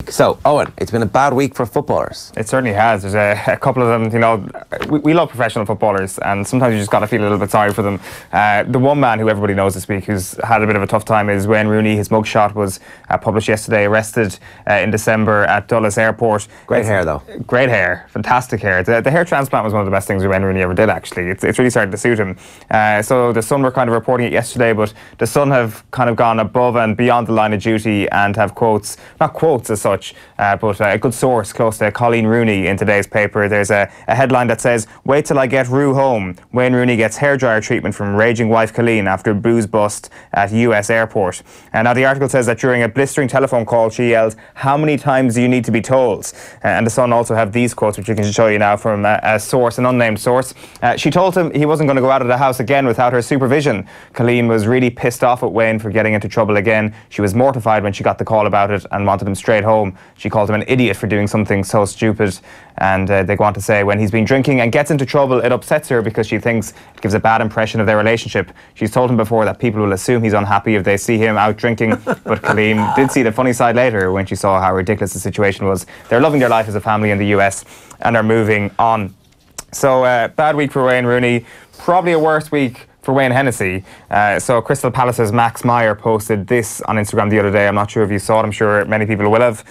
So, Eoin, it's been a bad week for footballers. It certainly has. There's a couple of them, you know, we love professional footballers, and sometimes you just got to feel a little bit sorry for them. The one man who everybody knows this week who's had a bit of a tough time is Wayne Rooney. His mugshot was published yesterday, arrested in December at Dulles Airport. Great hair, though. Great hair, fantastic hair. The hair transplant was one of the best things Wayne Rooney ever did, actually. It's really started to suit him. So the Sun were kind of reporting it yesterday, but the Sun have kind of gone above and beyond the line of duty and have quotes, not quotes as such, but a good source close to Colleen Rooney in today's paper. There's a headline that says, "Wait till I get Roo home. Wayne Rooney gets hairdryer treatment from raging wife Colleen after booze bust at US airport." And now the article says that during a blistering telephone call, she yelled, "How many times do you need to be told?" And the Sun also have these quotes, which we can show you now from a source, an unnamed source. She told him he wasn't going to go out of the house again without her supervision. Colleen was really pissed off at Wayne for getting into trouble again. She was mortified when she got the call about it and wanted him straight home. She called him an idiot for doing something so stupid. And they go on to say when he's been drinking and gets into trouble, it upsets her because she thinks it gives a bad impression of their relationship. She's told him before that people will assume he's unhappy if they see him out drinking, but Colleen did see the funny side later when she saw how ridiculous the situation was. They're loving their life as a family in the US and are moving on. So bad week for Wayne Rooney, probably a worse week for Wayne Hennessy. So Crystal Palace's Max Meyer posted this on Instagram the other day. I'm not sure if you saw it. I'm sure many people will have.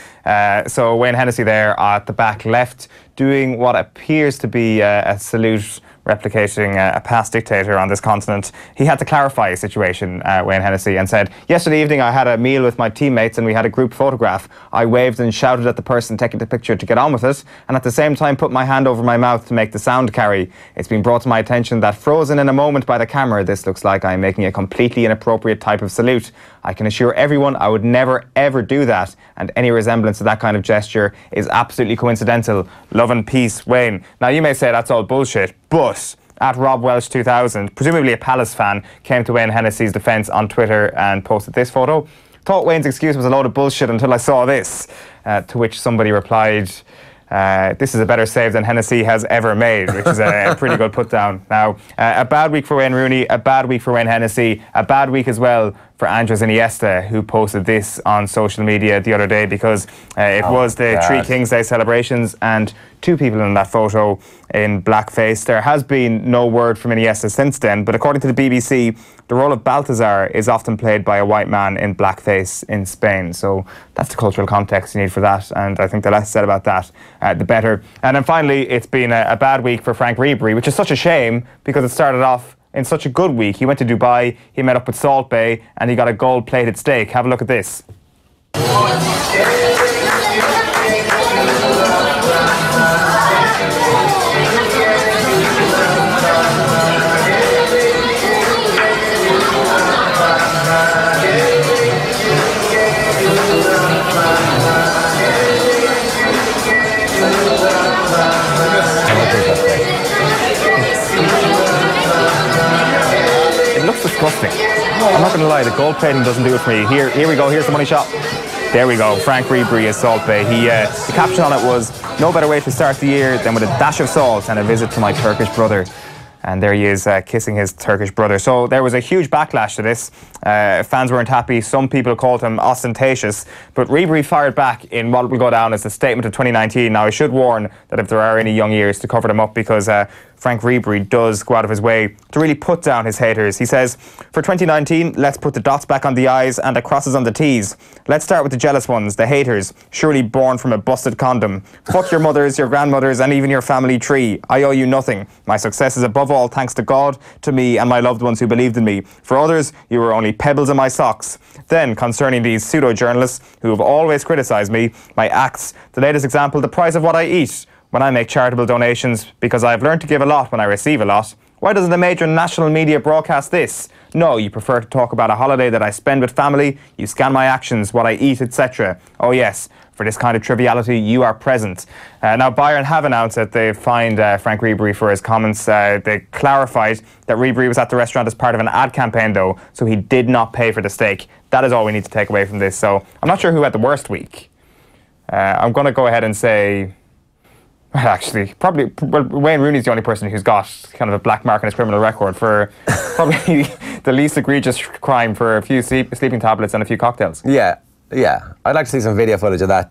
So Wayne Hennessy there at the back left doing what appears to be a salute replicating a past dictator on this continent. He had to clarify his situation, Wayne Hennessy, and said, "Yesterday evening I had a meal with my teammates and we had a group photograph. I waved and shouted at the person taking the picture to get on with it, and at the same time put my hand over my mouth to make the sound carry. It's been brought to my attention that frozen in a moment by the camera, this looks like I'm making a completely inappropriate type of salute. I can assure everyone I would never ever do that, and any resemblance to that kind of gesture is absolutely coincidental. Love and peace, Wayne." Now you may say that's all bullshit, but at Rob Welsh 2000, presumably a Palace fan, came to Wayne Hennessy's defence on Twitter and posted this photo. "Thought Wayne's excuse was a load of bullshit until I saw this." To which somebody replied, "This is a better save than Hennessy has ever made," which is a pretty good put down. Now, a bad week for Wayne Rooney, a bad week for Wayne Hennessy, a bad week as well for Andres Iniesta, who posted this on social media the other day because it was the Three Kings Day celebrations and two people in that photo in blackface. There has been no word from Iniesta since then, but according to the BBC, the role of Balthazar is often played by a white man in blackface in Spain. So that's the cultural context you need for that, and I think the less said about that, the better. And then finally, it's been a bad week for Franck Ribery, which is such a shame because it started off in such a good week. He went to Dubai, he met up with Salt Bay, and he got a gold-plated steak. Have a look at this. It looks disgusting. I'm not going to lie, the gold plating doesn't do it for me. Here we go, here's the money shot. There we go, Franck Ribery is Salt Bay. The caption on it was, "No better way to start the year than with a dash of salt and a visit to my Turkish brother." And there he is kissing his Turkish brother. So there was a huge backlash to this. Fans weren't happy. Some people called him ostentatious. But Ribery fired back in what will go down as the statement of 2019. Now, I should warn that if there are any young ears to cover them up, because Franck Ribery does go out of his way to really put down his haters. He says, "For 2019, let's put the dots back on the I's and the crosses on the T's. Let's start with the jealous ones, the haters, surely born from a busted condom. Fuck your mothers, your grandmothers, and even your family tree. I owe you nothing. My success is above all thanks to God, to me, and my loved ones who believed in me. For others, you were only pebbles in my socks." Then, concerning these pseudo-journalists who have always criticised me, my acts, the latest example, the price of what I eat. When I make charitable donations, because I have learned to give a lot when I receive a lot. Why doesn't the major national media broadcast this? No, you prefer to talk about a holiday that I spend with family, you scan my actions, what I eat, etc. Oh yes, for this kind of triviality, you are present. Now, Bayern have announced that they fined Franck Ribery for his comments. They clarified that Ribery was at the restaurant as part of an ad campaign, though, so he did not pay for the steak. That is all we need to take away from this. So I'm not sure who had the worst week. I'm going to go ahead and say, well, actually, probably Wayne Rooney's the only person who's got kind of a black mark on his criminal record for probably the least egregious crime for a few sleeping tablets and a few cocktails. Yeah, I'd like to see some video footage of that.